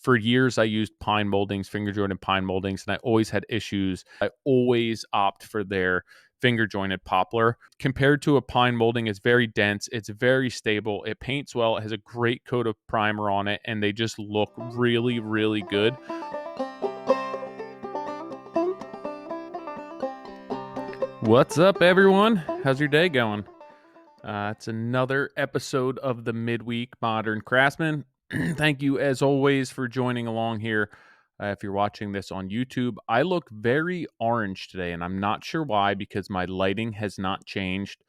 For years, I used pine moldings, finger jointed pine moldings, and I always had issues. I always opt for their finger jointed poplar. Compared to a pine molding, it's very dense, it's very stable, it paints well, it has a great coat of primer on it, and they just look really, really good. What's up, everyone? How's your day going? It's another episode of the Midweek Modern Craftsman. Thank you, as always, for joining along here. If you're watching this on YouTube, I look very orange today, and I'm not sure why, because my lighting has not changed.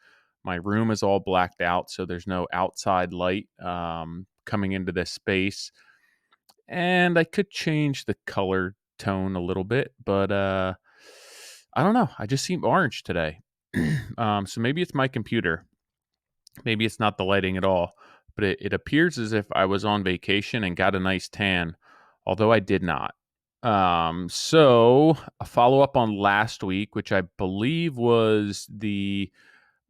My room is all blacked out, so there's no outside light coming into this space. And I could change the color tone a little bit, but I don't know. I just seem orange today. So maybe it's my computer. Maybe it's not the lighting at all, but it appears as if I was on vacation and got a nice tan, although I did not. So a follow up on last week, which I believe was the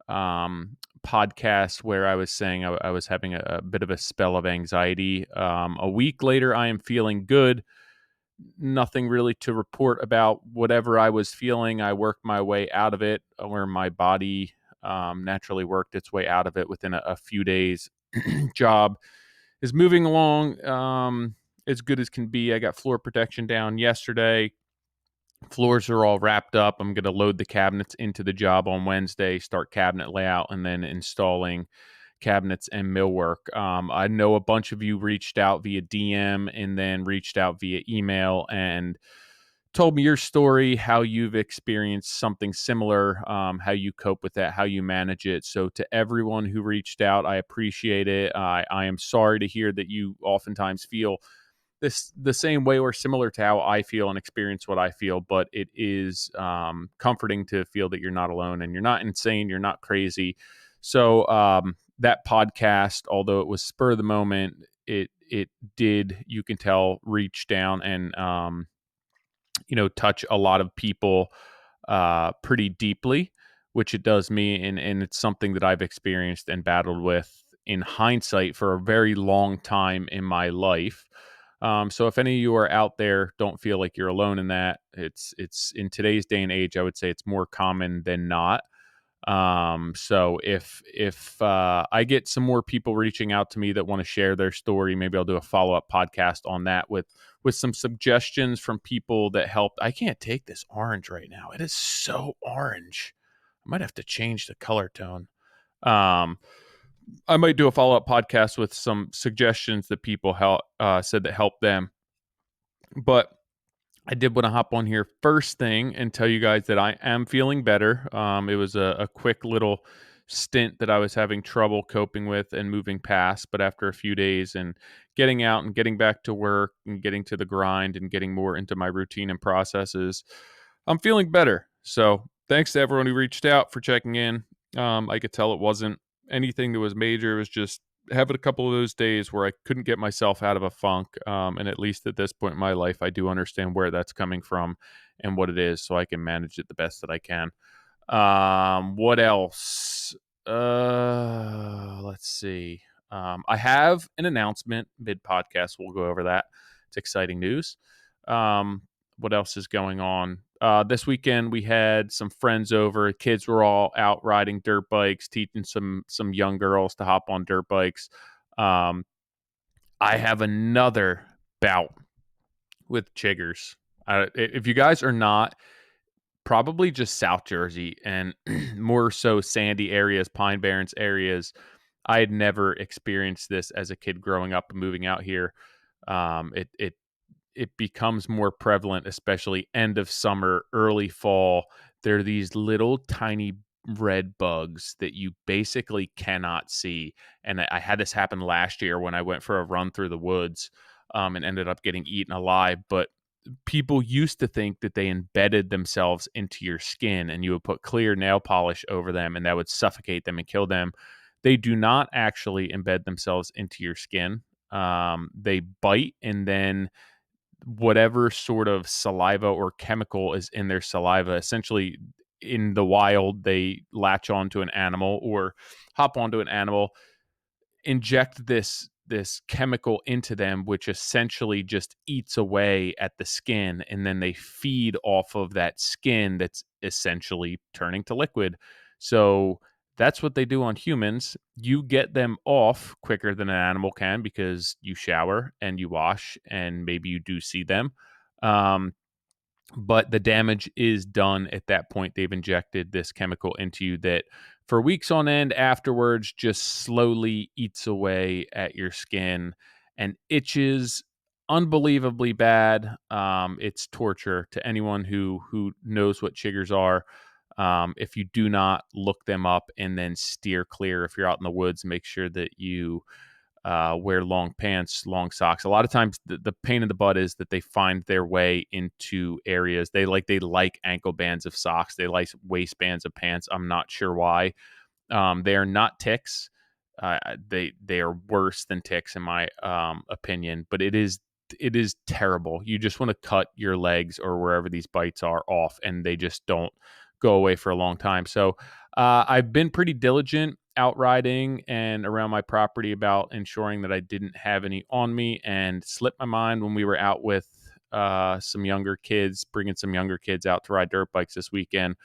podcast where I was saying I was having a bit of a spell of anxiety. A week later, I am feeling good. Nothing really to report about whatever I was feeling. I worked my way out of it, where my body naturally worked its way out of it within a few days. Job is moving along as good as can be. I got floor protection down yesterday. Floors are all wrapped up. I'm going to load the cabinets into the job on Wednesday, start cabinet layout, and then installing cabinets and millwork. I know a bunch of you reached out via DM and then reached out via email and told me your story, how you've experienced something similar, how you cope with that, how you manage it. So to everyone who reached out, I appreciate it. I am sorry to hear that you oftentimes feel this the same way or similar to how I feel and experience what I feel, but it is comforting to feel that you're not alone and you're not insane, you're not crazy. So that podcast, although it was spur of the moment, it did, you can tell, reach down and touch a lot of people pretty deeply, which it does me, and it's something that I've experienced and battled with in hindsight for a very long time in my life. So if any of you are out there, don't feel like you're alone in that. It's in today's day and age, I would say it's more common than not. So if I get some more people reaching out to me that want to share their story, maybe I'll do a follow-up podcast on that with some suggestions from people that helped. I can't take this orange right now. It is so orange. I might have to change the color tone. I might do a follow-up podcast with some suggestions that people said that helped them. But I did want to hop on here first thing and tell you guys that I am feeling better. It was a quick little stint that I was having trouble coping with and moving past. But after a few days and getting out and getting back to work and getting to the grind and getting more into my routine and processes, I'm feeling better. So thanks to everyone who reached out for checking in. I could tell it wasn't anything that was major. It was just having a couple of those days where I couldn't get myself out of a funk. And at least at this point in my life, I do understand where that's coming from and what it is, so I can manage it the best that I can. What else? Let's see. I have an announcement mid podcast. We'll go over that. It's exciting news. What else is going on? This weekend we had some friends over. Kids were all out riding dirt bikes, teaching some young girls to hop on dirt bikes. I have another bout with chiggers. If you guys are not, probably just South Jersey and more so sandy areas, Pine Barrens areas. I had never experienced this as a kid growing up and moving out here. It becomes more prevalent, especially end of summer, early fall. There are these little tiny red bugs that you basically cannot see. And I had this happen last year when I went for a run through the woods and ended up getting eaten alive. But people used to think that they embedded themselves into your skin and you would put clear nail polish over them and that would suffocate them and kill them. They do not actually embed themselves into your skin. They bite, and then whatever sort of saliva or chemical is in their saliva, essentially in the wild, they latch onto an animal or hop onto an animal, inject this this chemical into them, which essentially just eats away at the skin, and then they feed off of that skin that's essentially turning to liquid. So that's what they do on humans. You get them off quicker than an animal can because you shower and you wash, and maybe you do see them. Um, but the damage is done at that point. They've injected this chemical into you that for weeks on end afterwards just slowly eats away at your skin and itches unbelievably bad. It's torture to anyone who knows what chiggers are. If you do not look them up and then steer clear, if you're out in the woods, make sure that you wear long pants, long socks. A lot of times, the pain in the butt is that they find their way into areas. They like ankle bands of socks. They like waistbands of pants. I'm not sure why. They are not ticks. They are worse than ticks in my opinion. But it is terrible. You just want to cut your legs or wherever these bites are off, and they just don't go away for a long time. So I've been pretty diligent out riding and around my property about ensuring that I didn't have any on me, and slipped my mind when we were out with some younger kids, bringing some younger kids out to ride dirt bikes this weekend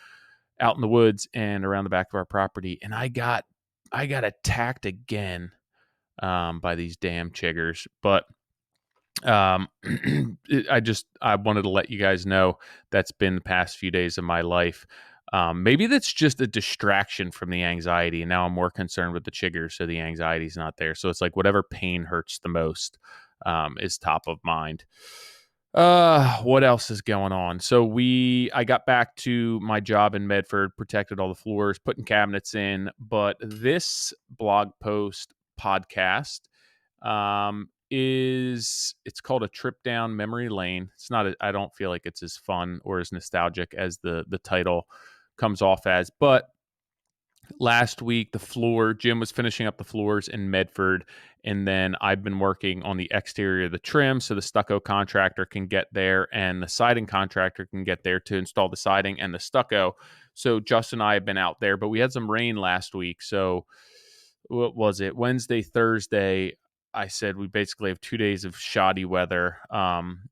out in the woods and around the back of our property. And I got attacked again by these damn chiggers. But um, I wanted to let you guys know that's been the past few days of my life. Maybe that's just a distraction from the anxiety, and now I'm more concerned with the chiggers, so the anxiety's not there. So it's like whatever pain hurts the most is top of mind. What else is going on? So I got back to my job in Medford, protected all the floors, putting cabinets in, but this blog post podcast it's called A Trip Down Memory Lane. It's not I don't feel like it's as fun or as nostalgic as the title comes off as, but last week Jim was finishing up the floors in Medford, and then I've been working on the exterior of the trim so the stucco contractor can get there and the siding contractor can get there to install the siding and the stucco. So Justin and I have been out there, but we had some rain last week. So what was it? Wednesday, Thursday, I said we basically have 2 days of shoddy weather.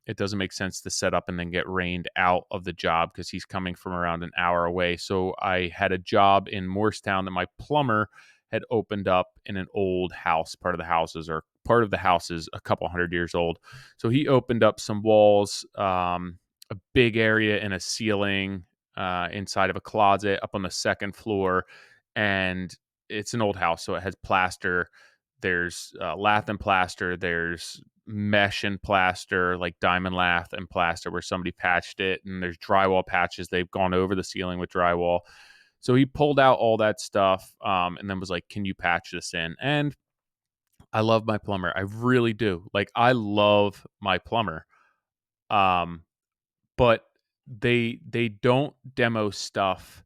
It doesn't make sense to set up and then get rained out of the job because he's coming from around an hour away. So I had a job in Morristown that my plumber had opened up in an old house. Part of the house is a couple 100 years old. So he opened up some walls, a big area in a ceiling, inside of a closet up on the second floor, and it's an old house, so it has plaster. There's lath and plaster. There's mesh and plaster, like diamond lath and plaster, where somebody patched it. And there's drywall patches. They've gone over the ceiling with drywall. So he pulled out all that stuff and then was like, "Can you patch this in?" And I love my plumber. I really do. Like, I love my plumber. Um, but they don't demo stuff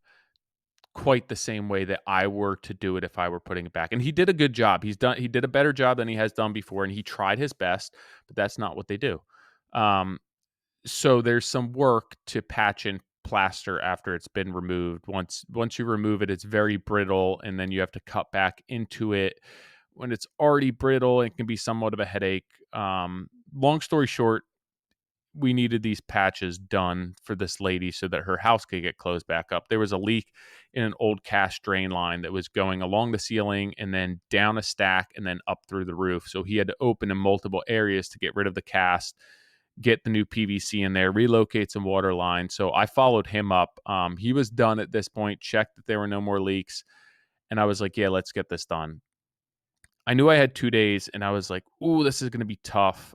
quite the same way that I were to do it if I were putting it back. And he did a good job. He did a better job than he has done before, and he tried his best, but that's not what they do. Um, so there's some work to patch and plaster after it's been removed. Once you remove it, it's very brittle, and then you have to cut back into it. When it's already brittle, it can be somewhat of a headache. Long story short, we needed these patches done for this lady so that her house could get closed back up. There was a leak in an old cast drain line that was going along the ceiling and then down a stack and then up through the roof. So he had to open in multiple areas to get rid of the cast, get the new PVC in there, relocate some water lines. So I followed him up. He was done at this point, checked that there were no more leaks. And I was like, yeah, let's get this done. I knew I had 2 days, and I was like, ooh, this is going to be tough.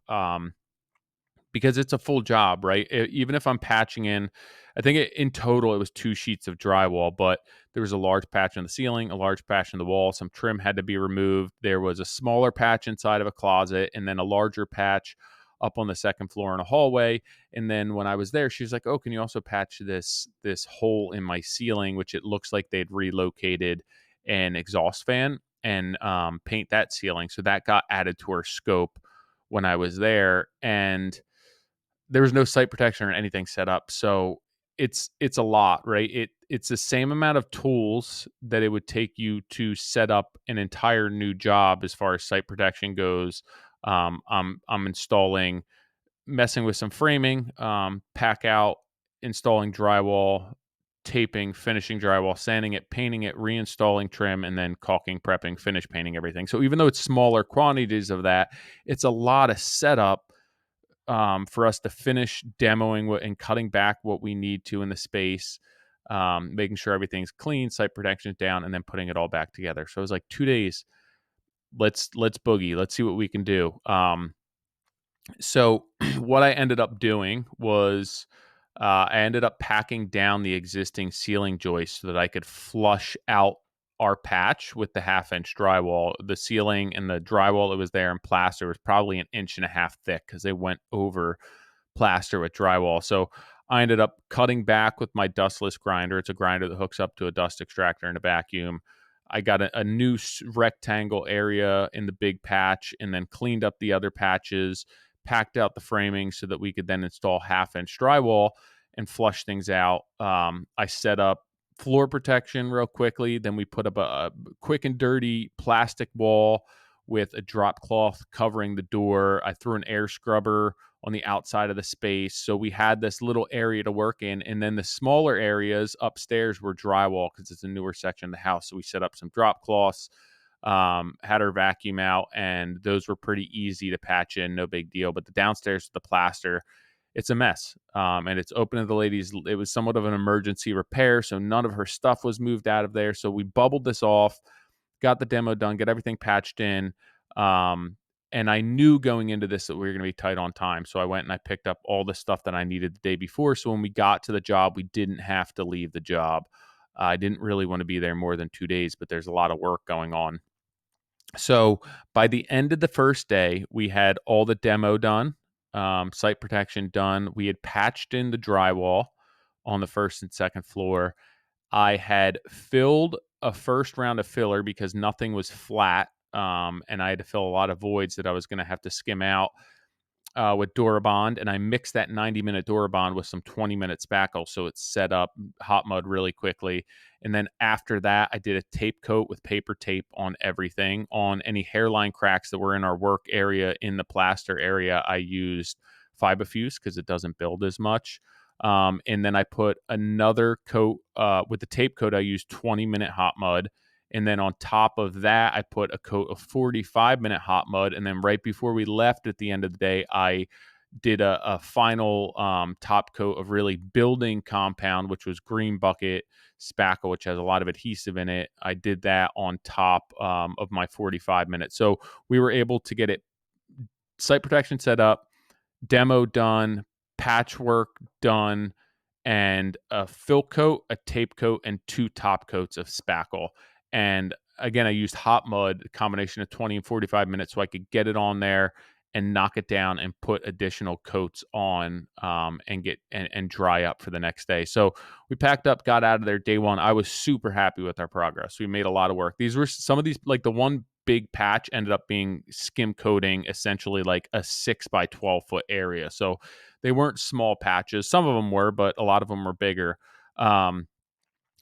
Because it's a full job, right? Even if I'm patching in, I think in total it was 2 sheets of drywall, but there was a large patch on the ceiling, a large patch on the wall. Some trim had to be removed. There was a smaller patch inside of a closet, and then a larger patch up on the second floor in a hallway. And then when I was there, she was like, "Oh, can you also patch this hole in my ceiling?" Which it looks like they'd relocated an exhaust fan and paint that ceiling. So that got added to her scope when I was there, and there was no site protection or anything set up. So it's a lot, right? It's the same amount of tools that it would take you to set up an entire new job as far as site protection goes. I'm installing, messing with some framing, pack out, installing drywall, taping, finishing drywall, sanding it, painting it, reinstalling trim, and then caulking, prepping, finish painting everything. So even though it's smaller quantities of that, it's a lot of setup for us to finish demoing what and cutting back what we need to in the space, making sure everything's clean, site protection's down, and then putting it all back together. So it was like 2 days. Let's boogie. Let's see what we can do. So what I ended up doing was I ended up packing down the existing ceiling joist so that I could flush out our patch with the 1/2 inch drywall. The ceiling and the drywall that was there and plaster was probably an inch and a half thick because they went over plaster with drywall. So I ended up cutting back with my dustless grinder. It's a grinder that hooks up to a dust extractor and a vacuum. I got a new rectangle area in the big patch and then cleaned up the other patches, packed out the framing so that we could then install 1/2 inch drywall and flush things out. I set up floor protection real quickly. Then we put up a quick and dirty plastic wall with a drop cloth covering the door. I threw an air scrubber on the outside of the space. So we had this little area to work in. And then the smaller areas upstairs were drywall because it's a newer section of the house. So we set up some drop cloths, had our vacuum out, and those were pretty easy to patch in, no big deal. But the downstairs, the plaster, it's a mess. And it's open to the ladies. It was somewhat of an emergency repair. So none of her stuff was moved out of there. So we bubbled this off, got the demo done, get everything patched in. And I knew going into this that we were going to be tight on time. So I went and I picked up all the stuff that I needed the day before. So when we got to the job, we didn't have to leave the job. I didn't really want to be there more than 2 days, but there's a lot of work going on. So by the end of the first day, we had all the demo done, site protection done. We had patched in the drywall on the first and second floor. I had filled a first round of filler because nothing was flat, and I had to fill a lot of voids that I was going to have to skim out with Durabond, and I mixed that 90-minute Durabond with some 20-minute spackle, so it set up hot mud really quickly. And then after that, I did a tape coat with paper tape on everything. On any hairline cracks that were in our work area, in the plaster area, I used Fibofuse because it doesn't build as much. And then I put another coat with the tape coat. I used 20-minute hot mud. And then on top of that, I put a coat of 45-minute hot mud. And then right before we left at the end of the day, I did a final top coat of really building compound, which was green bucket spackle, which has a lot of adhesive in it. I did that on top of my 45 minutes. So we were able to get it site protection set up, demo done, patchwork done, and a fill coat, a tape coat, and 2 top coats of spackle. And again, I used hot mud, a combination of 20 and 45 minutes, so I could get it on there and knock it down and put additional coats on, and get and dry up for the next day. So we packed up, got out of there day one. I was super happy with our progress. We made a lot of work. These were some of these, like the one big patch ended up being skim coating essentially like a 6 by 12 foot area. So they weren't small patches. Some of them were, but a lot of them were bigger.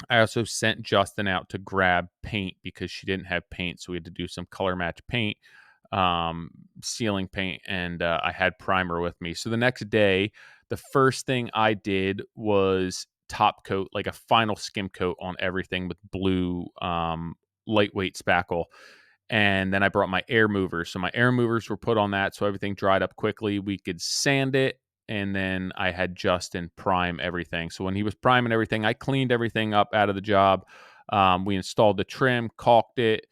I also sent Justin out to grab paint because she didn't have paint. So we had to do some color match paint, ceiling paint, and I had primer with me. So the next day, the first thing I did was top coat, like a final skim coat on everything with blue lightweight spackle. And then I brought my air movers. So my air movers were put on that so everything dried up quickly. We could sand it. And then I had Justin prime everything. So when he was priming everything, I cleaned everything up out of the job. We installed the trim, caulked it,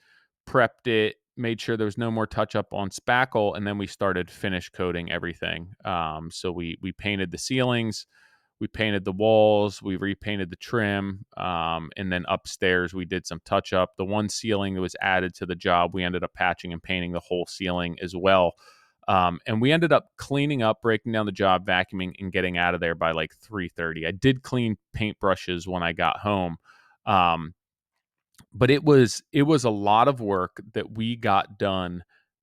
prepped it, made sure there was no more touch up on spackle. And then we started finish coating everything. So we painted the ceilings, we painted the walls, we repainted the trim, and then upstairs we did some touch up. The one ceiling that was added to the job, we ended up patching and painting the whole ceiling as well. And we ended up cleaning up, breaking down the job, vacuuming, and getting out of there by like 3:30. I did clean paintbrushes when I got home, but it was a lot of work that we got done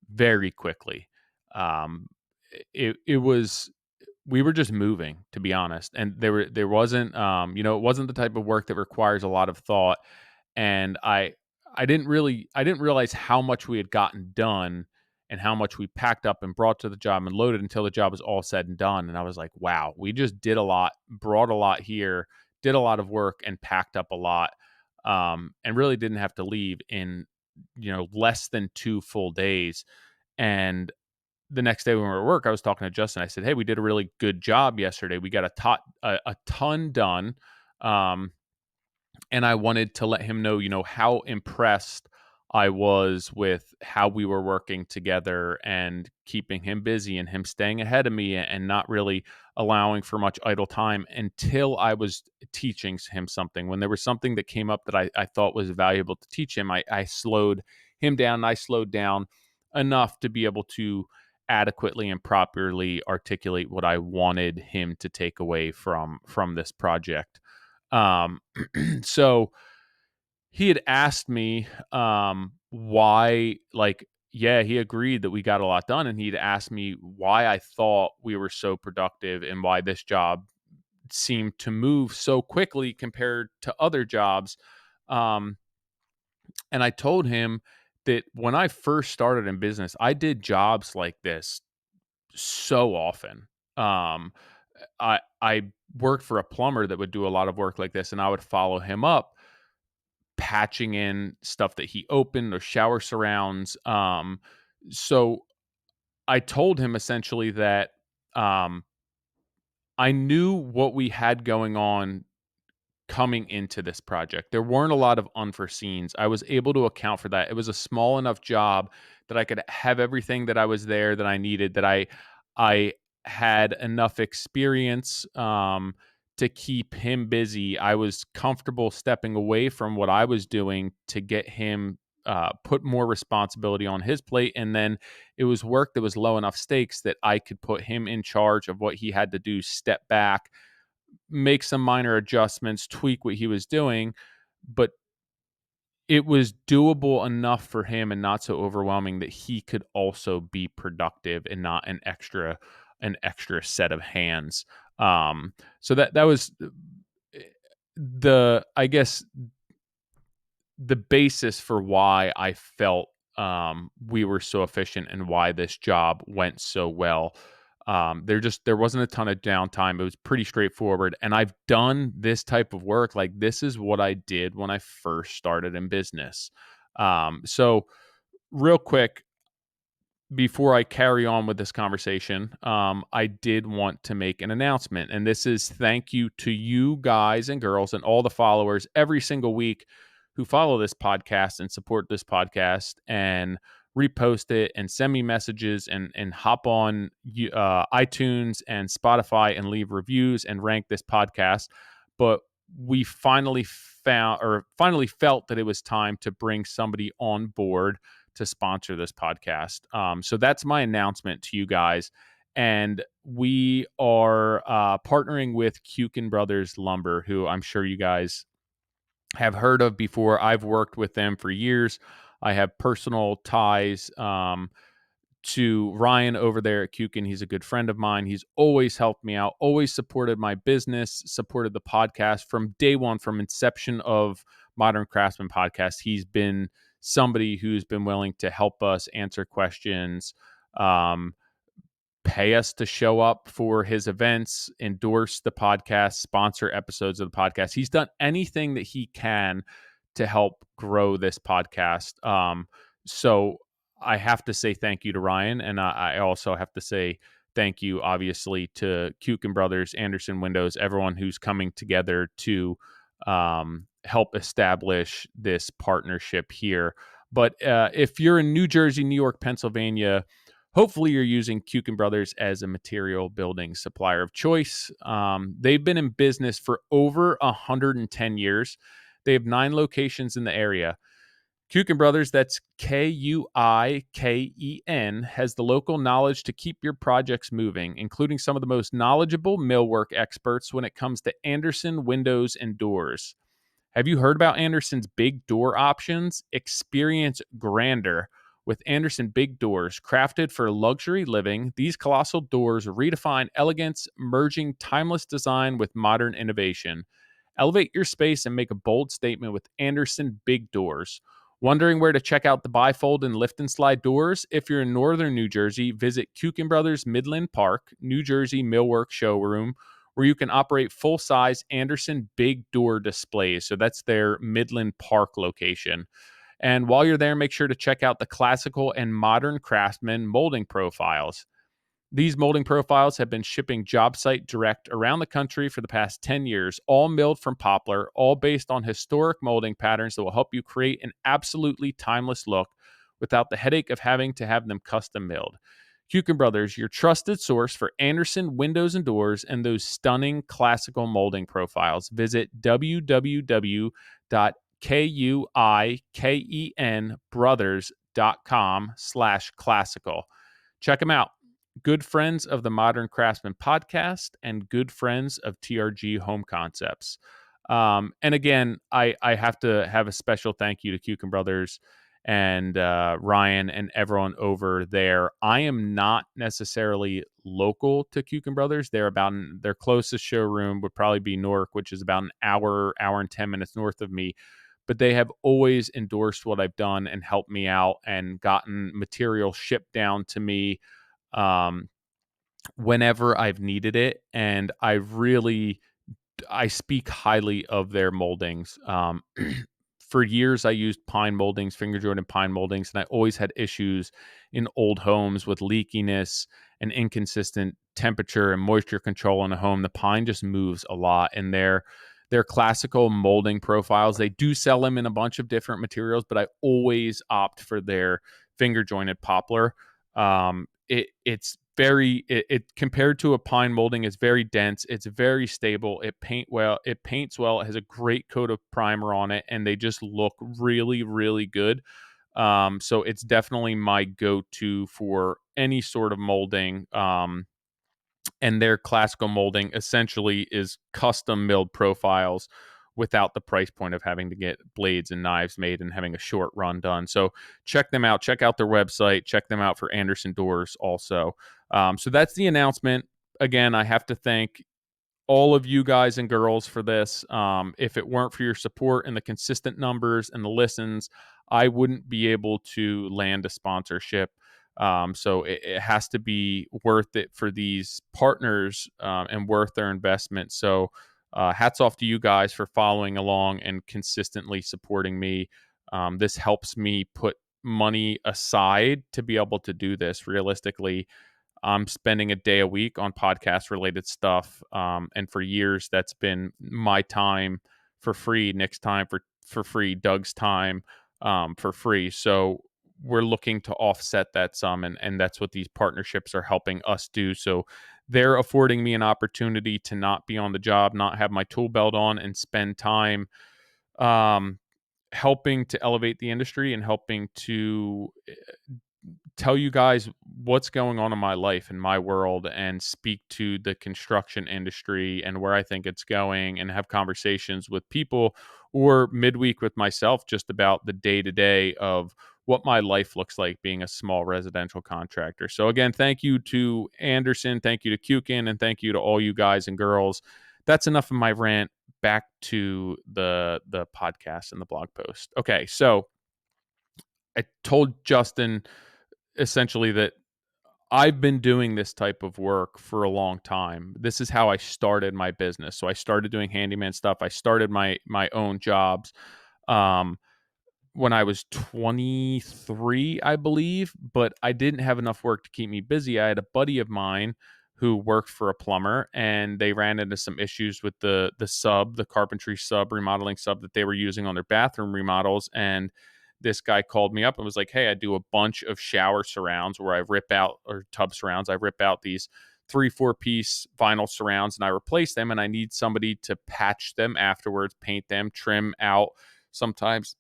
very quickly. Um, it was we were just moving, to be honest, and there wasn't, it wasn't the type of work that requires a lot of thought, and I didn't realize how much we had gotten done and how much we packed up and brought to the job and loaded until the job was all said and done. And I was like, wow, we just did a lot, brought a lot here, did a lot of work, and packed up a lot, and really didn't have to leave in less than 2 full days. And the next day when we were at work, I was talking to Justin. I said, "Hey, we did a really good job yesterday. We got a ton done." Um, and I wanted to let him know, how impressed I was with how we were working together and keeping him busy and him staying ahead of me and not really allowing for much idle time until I was teaching him something. When there was something that came up that I thought was valuable to teach him, I slowed him down and I slowed down enough to be able to adequately and properly articulate what I wanted him to take away from this project. Um, so he had asked me why, like, yeah, he agreed that we got a lot done, and he'd asked me why I thought we were so productive and why this job seemed to move so quickly compared to other jobs. Um, and I told him that when I first started in business, I did jobs like this so often. Um, I worked for a plumber that would do a lot of work like this, and I would follow him up patching in stuff that he opened or shower surrounds. So I told him essentially that um, I knew what we had going on coming into this project. There weren't a lot of unforeseens. I was able to account for that. It was a small enough job that I could have everything that I was there that I needed, that I had enough experience to keep him busy. I was comfortable stepping away from what I was doing to get him put more responsibility on his plate. And then it was work that was low enough stakes that I could put him in charge of what he had to do, step back, make some minor adjustments, tweak what he was doing, but it was doable enough for him and not so overwhelming that he could also be productive and not an extra set of hands. So that was the I guess the basis for why I felt we were so efficient and why this job went so well. There wasn't a ton of downtime. It was pretty straightforward. And I've done this type of work. Like, this is what I did when I first started in business. So real quick, before I carry on with this conversation, I did want to make an announcement. And this is thank you to you guys and girls and all the followers every single week who follow this podcast and support this podcast and repost it and send me messages and hop on iTunes and Spotify and leave reviews and rank this podcast. But we finally felt that it was time to bring somebody on board to sponsor this podcast. So that's my announcement to you guys. And we are partnering with Kuiken Brothers Lumber, who I'm sure you guys have heard of before. I've worked with them for years. I have personal ties to Ryan over there at Kuiken. He's a good friend of mine. He's always helped me out, always supported my business, supported the podcast from day one, from inception of Modern Craftsman podcast. He's been somebody who's been willing to help us answer questions, pay us to show up for his events, endorse the podcast, sponsor episodes of the podcast. He's done anything that he can to help grow this podcast. So I have to say thank you to Ryan, and I also have to say thank you, obviously, to Kuiken Brothers, Andersen Windows, everyone who's coming together to help establish this partnership here. But if you're in New Jersey, New York, Pennsylvania, hopefully you're using Kuiken Brothers as a material building supplier of choice. They've been in business for over 110 years. They have 9 locations in the area. Kuiken Brothers, that's Kuiken, has the local knowledge to keep your projects moving, including some of the most knowledgeable millwork experts when it comes to Andersen Windows and Doors. Have you heard about Andersen's big door options? Experience grandeur With Andersen Big Doors, crafted for luxury living, these colossal doors redefine elegance, merging timeless design with modern innovation. Elevate your space and make a bold statement with Andersen Big Doors. Wondering where to check out the bifold and lift and slide doors? If you're in northern New Jersey, visit Kuiken Brothers Midland Park, New Jersey Millwork Showroom, where you can operate full size Andersen Big Door displays. So that's their Midland Park location. And while you're there, make sure to check out the classical and modern craftsman molding profiles. These molding profiles have been shipping jobsite direct around the country for the past 10 years, all milled from poplar, all based on historic molding patterns that will help you create an absolutely timeless look without the headache of having to have them custom milled. Kuiken Brothers, your trusted source for Andersen Windows and Doors and those stunning classical molding profiles. Visit www.kuikenbrothers.com/classical. Check them out. Good friends of the Modern Craftsman podcast and good friends of TRG Home Concepts. And again, I have to have a special thank you to Kuiken Brothers and Ryan and everyone over there. I am not necessarily local to Kuiken Brothers. Their closest showroom would probably be Newark, which is about an hour and 10 minutes north of me. But they have always endorsed what I've done and helped me out and gotten material shipped down to me um, whenever I've needed it. And I speak highly of their moldings. For years, I used pine moldings, finger jointed pine moldings, and I always had issues in old homes with leakiness and inconsistent temperature and moisture control in a home. The pine just moves a lot, and their classical molding profiles, they do sell them in a bunch of different materials, but I always opt for their finger jointed poplar. It compared to a pine molding, it's very dense, it's very stable, it paints well, it has a great coat of primer on it, and they just look really, really good. So it's definitely my go-to for any sort of molding. And their classical molding essentially is custom milled profiles without the price point of having to get blades and knives made and having a short run done. So check them out. Check out their website. Check them out for Andersen Doors also. So that's the announcement. Again, I have to thank all of you guys and girls for this. If it weren't for your support and the consistent numbers and the listens, I wouldn't be able to land a sponsorship. So it has to be worth it for these partners and worth their investment. So hats off to you guys for following along and consistently supporting me. This helps me put money aside to be able to do this realistically. I'm spending a day a week on podcast related stuff. And for years, that's been my time for free, Nick's time for free, Doug's time for free. So we're looking to offset that some. And that's what these partnerships are helping us do. So they're affording me an opportunity to not be on the job, not have my tool belt on, and spend time um, helping to elevate the industry and helping to tell you guys what's going on in my life and my world and speak to the construction industry and where I think it's going and have conversations with people or midweek with myself just about the day to day of what my life looks like being a small residential contractor. So again, thank you to Andersen, thank you to Kuiken, and thank you to all you guys and girls. That's enough of my rant. Back to the podcast and the blog post. Okay, so I told Justin essentially that I've been doing this type of work for a long time. This is how I started my business. So I started doing handyman stuff. I started my own jobs um, when I was 23, I believe, but I didn't have enough work to keep me busy. I had a buddy of mine who worked for a plumber, and they ran into some issues with the carpentry sub, remodeling sub that they were using on their bathroom remodels. And this guy called me up and was like, "Hey, I do a bunch of shower surrounds where I rip out, or tub surrounds. I rip out these 3-4 piece vinyl surrounds and I replace them. And I need somebody to patch them afterwards, paint them, trim out, sometimes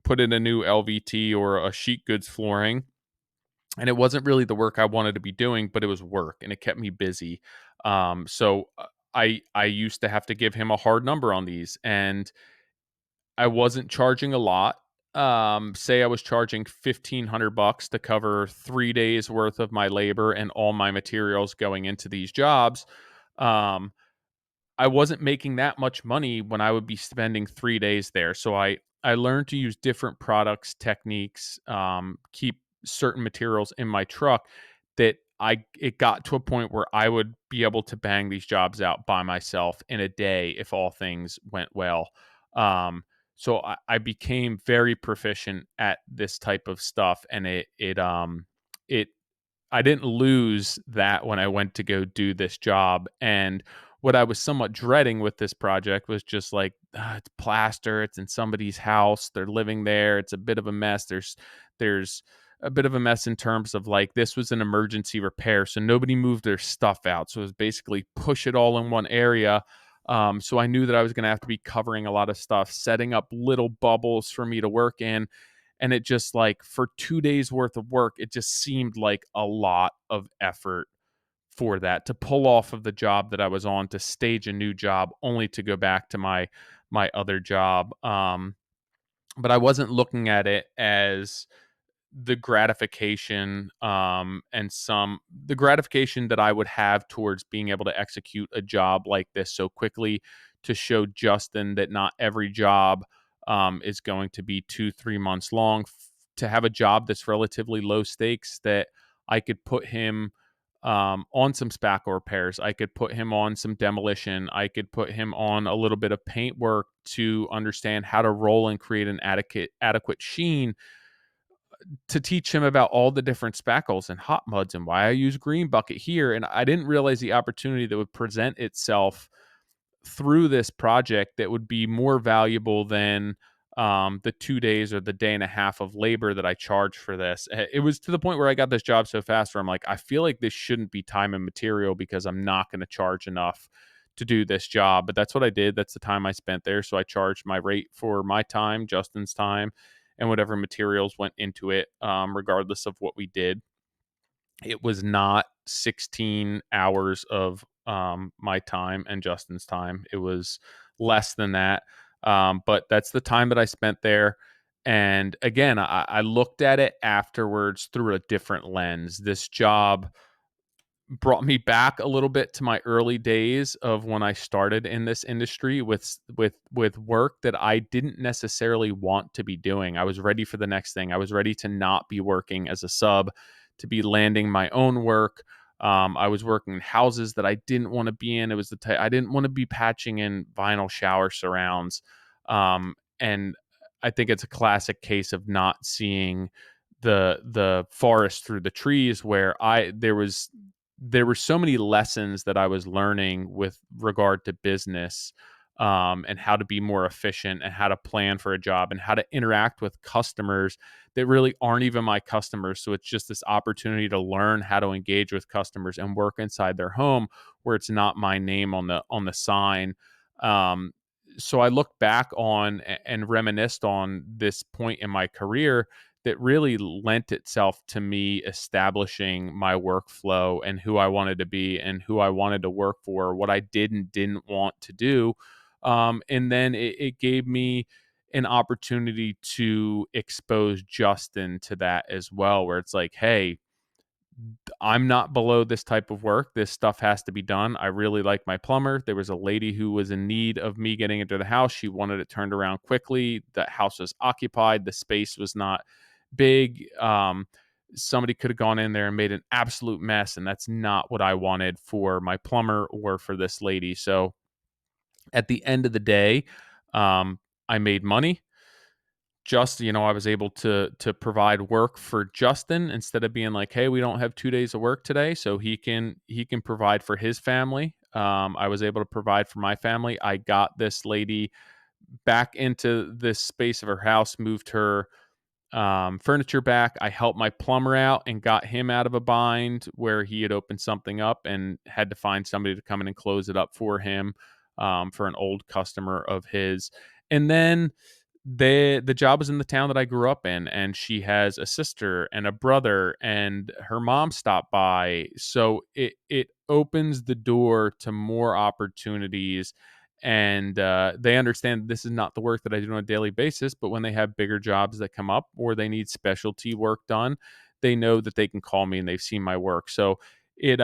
put in a new LVT or a sheet goods flooring." And it wasn't really the work I wanted to be doing, but it was work and it kept me busy. I used to have to give him a hard number on these, and I wasn't charging a lot. say I was charging $1,500 to cover 3 days worth of my labor and all my materials going into these jobs. Um, I wasn't making that much money when I would be spending 3 days there. So I learned to use different products, techniques, keep certain materials in my truck that I it got to a point where I would be able to bang these jobs out by myself in a day if all things went well. Um, so I became very proficient at this type of stuff, and it I didn't lose that when I went to go do this job. And what I was somewhat dreading with this project was just like, it's plaster, it's in somebody's house, they're living there, it's a bit of a mess. There's a bit of a mess in terms of like this was an emergency repair, so nobody moved their stuff out. So it was basically push it all in one area. So I knew that I was going to have to be covering a lot of stuff, setting up little bubbles for me to work in, and it just like for 2 days worth of work, it just seemed like a lot of effort for that to pull off of the job that I was on to stage a new job only to go back to my other job. But I wasn't looking at it as the gratification the gratification that I would have towards being able to execute a job like this so quickly, to show Justin that not every job is going to be 2-3 months long, to have a job that's relatively low stakes, that I could put him on some spackle repairs, I could put him on some demolition, I could put him on a little bit of paint work to understand how to roll and create an adequate sheen, to teach him about all the different spackles and hot muds and why I use green bucket here. And I didn't realize the opportunity that would present itself through this project that would be more valuable than the 2 days or the day and a half of labor that I charged for this. It was to the point where I got this job so fast where I'm like, I feel like this shouldn't be time and material because I'm not going to charge enough to do this job. But that's what I did. That's the time I spent there. So I charged my rate for my time, Justin's time, and whatever materials went into it, regardless of what we did. It was not 16 hours of my time and Justin's time. It was less than that. But that's the time that I spent there. And again, I looked at it afterwards through a different lens. This job brought me back a little bit to my early days of when I started in this industry with work that I didn't necessarily want to be doing. I was ready for the next thing. I was ready to not be working as a sub, to be landing my own work. I was working in houses that I didn't want to be in. It was the type I didn't want to be patching in vinyl shower surrounds. And I think it's a classic case of not seeing the forest through the trees, where there were so many lessons that I was learning with regard to business, and how to be more efficient and how to plan for a job and how to interact with customers that really aren't even my customers. So it's just this opportunity to learn how to engage with customers and work inside their home where it's not my name on the sign. Um, so I look back on and reminisced on this point in my career that really lent itself to me establishing my workflow and who I wanted to be and who I wanted to work for, what I did and didn't want to do. And then it gave me an opportunity to expose Justin to that as well, where it's like, hey, I'm not below this type of work. This stuff has to be done. I really like my plumber. There was a lady who was in need of me getting into the house. She wanted it turned around quickly. The house was occupied. The space was not big. Somebody could have gone in there and made an absolute mess, and that's not what I wanted for my plumber or for this lady. So at the end of the day, I made money. I was able to provide work for Justin instead of being like, hey, we don't have 2 days of work today, so he can provide for his family. I was able to provide for my family. I got this lady back into this space of her house, moved her furniture back. I helped my plumber out and got him out of a bind where he had opened something up and had to find somebody to come in and close it up for him, for an old customer of his. And then the job was in the town that I grew up in, and she has a sister and a brother, and her mom stopped by. So it opens the door to more opportunities And they understand this is not the work that I do on a daily basis, but when they have bigger jobs that come up or they need specialty work done, they know that they can call me and they've seen my work. So it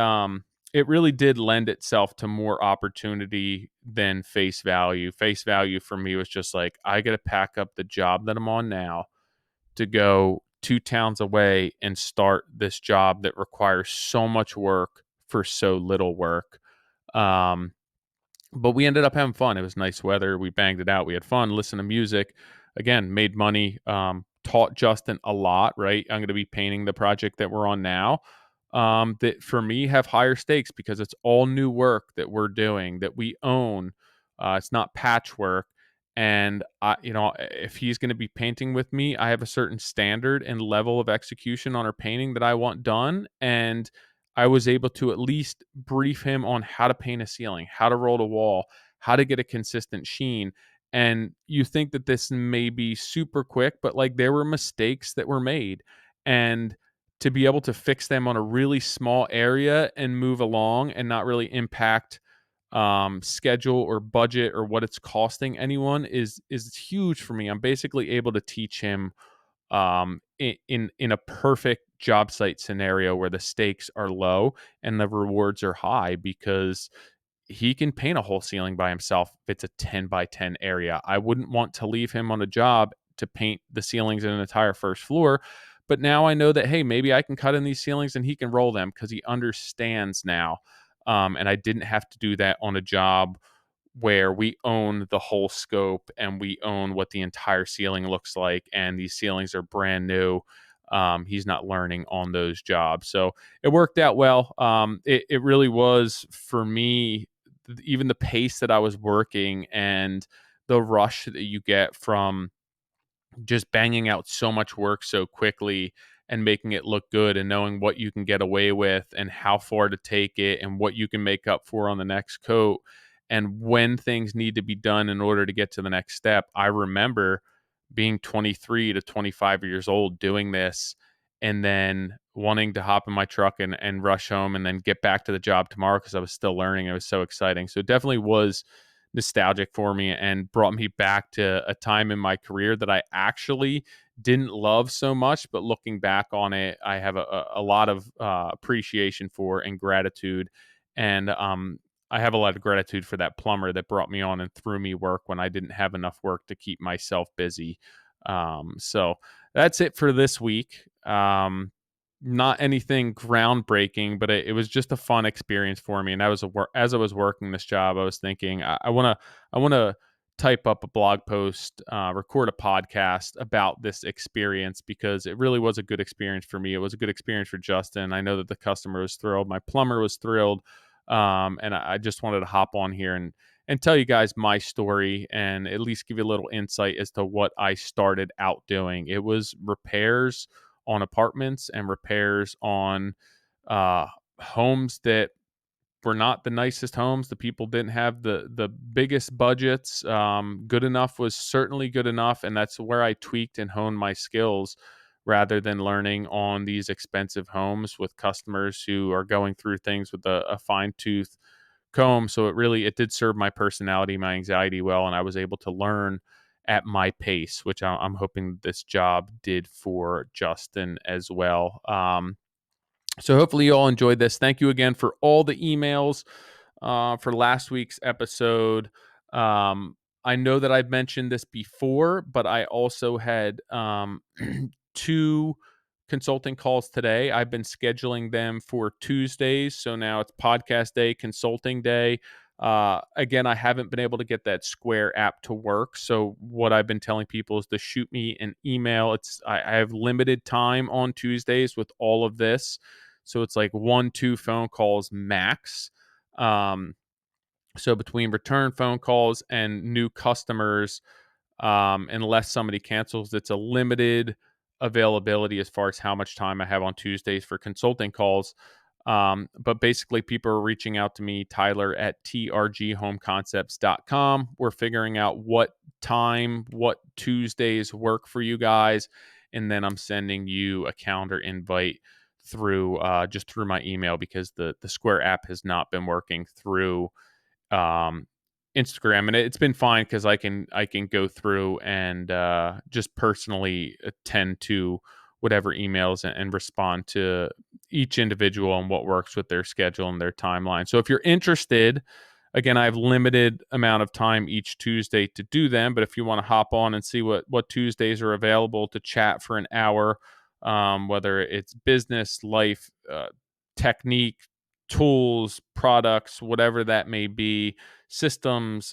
it really did lend itself to more opportunity than face value. Face value for me was just like, I got to pack up the job that I'm on now to go 2 towns away and start this job that requires so much work for so little work. Um, but we ended up having fun. It was nice weather. We banged it out. We had fun, listened to music. Again, made money. Taught Justin a lot. Right, I'm going to be painting the project that we're on now. That for me have higher stakes because it's all new work that we're doing that we own. It's not patchwork. And if he's going to be painting with me, I have a certain standard and level of execution on our painting that I want done. And I was able to at least brief him on how to paint a ceiling, how to roll a wall, how to get a consistent sheen. And you think that this may be super quick, but like there were mistakes that were made. And to be able to fix them on a really small area and move along and not really impact schedule or budget or what it's costing anyone is huge for me. I'm basically able to teach him in a perfect job site scenario where the stakes are low and the rewards are high because he can paint a whole ceiling by himself if it's a 10 by 10 area. I wouldn't want to leave him on a job to paint the ceilings in an entire first floor. But now I know that, hey, maybe I can cut in these ceilings and he can roll them because he understands now. And I didn't have to do that on a job where we own the whole scope and we own what the entire ceiling looks like, and these ceilings are brand new. He's not learning on those jobs. So it worked out well. It really was for me, even the pace that I was working and the rush that you get from just banging out so much work so quickly and making it look good and knowing what you can get away with and how far to take it and what you can make up for on the next coat and when things need to be done in order to get to the next step. I remember being 23 to 25 years old doing this and then wanting to hop in my truck and rush home and then get back to the job tomorrow because I was still learning. It was so exciting. So it definitely was nostalgic for me and brought me back to a time in my career that I actually didn't love so much. But looking back on it, I have a lot of appreciation for and gratitude. And I have a lot of gratitude for that plumber that brought me on and threw me work when I didn't have enough work to keep myself busy. So that's it for this week. Not anything groundbreaking, but it was just a fun experience for me. And as I was working this job, I was thinking I want to type up a blog post, record a podcast about this experience because it really was a good experience for me. It was a good experience for Justin. I know that the customer was thrilled. My plumber was thrilled. And I just wanted to hop on here and tell you guys my story and at least give you a little insight as to what I started out doing. It was repairs on apartments and repairs on uh, homes that were not the nicest homes. The people didn't have the biggest budgets. Good enough was certainly good enough, and that's where I tweaked and honed my skills rather than learning on these expensive homes with customers who are going through things with a fine tooth comb. So it did serve my personality, my anxiety well, and I was able to learn at my pace, which I'm hoping this job did for Justin as well. So hopefully you all enjoyed this. Thank you again for all the emails for last week's episode. Um, I know that I've mentioned this before, but I also had two consulting calls today. I've been scheduling them for Tuesdays. So now it's podcast day, consulting day. Again, I haven't been able to get that Square app to work. So what I've been telling people is to shoot me an email. I have limited time on Tuesdays with all of this. So it's like 1-2 phone calls max. Um, so between return phone calls and new customers, unless somebody cancels, it's a limited availability as far as how much time I have on Tuesdays for consulting calls. But basically, people are reaching out to me, Tyler at trghomeconcepts.com. We're figuring out what time, what Tuesdays work for you guys. And then I'm sending you a calendar invite through just through my email because the Square app has not been working through um, Instagram, and it's been fine because I can go through and just personally attend to whatever emails and respond to each individual and what works with their schedule and their timeline. So if you're interested, again, I have limited amount of time each Tuesday to do them, but if you want to hop on and see what Tuesdays are available to chat for an hour, whether it's business, life, technique, tools, products, whatever that may be, systems,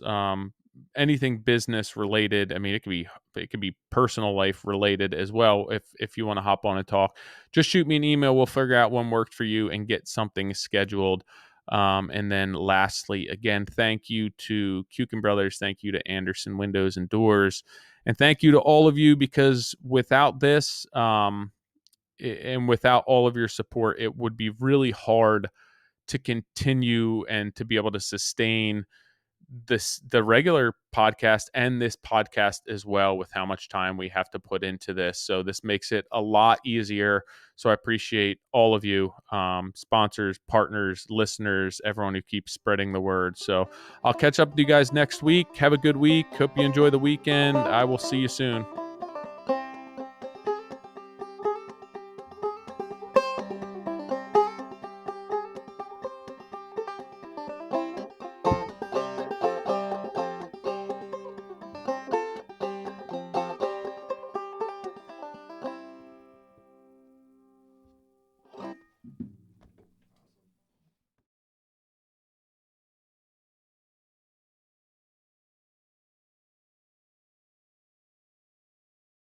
anything business related. I mean, it could be personal life related as well. If you want to hop on and talk, just shoot me an email. We'll figure out when works for you and get something scheduled. And then lastly, again, thank you to Kuiken Brothers. Thank you to Andersen Windows and Doors. And thank you to all of you, because without this, and without all of your support, it would be really hard to continue and to be able to sustain the regular podcast and this podcast as well, with how much time we have to put into this. So this makes it a lot easier. So I appreciate all of you, sponsors, partners, listeners, everyone who keeps spreading the word. So I'll catch up with you guys next week. Have a good week. Hope you enjoy the weekend. I will see you soon.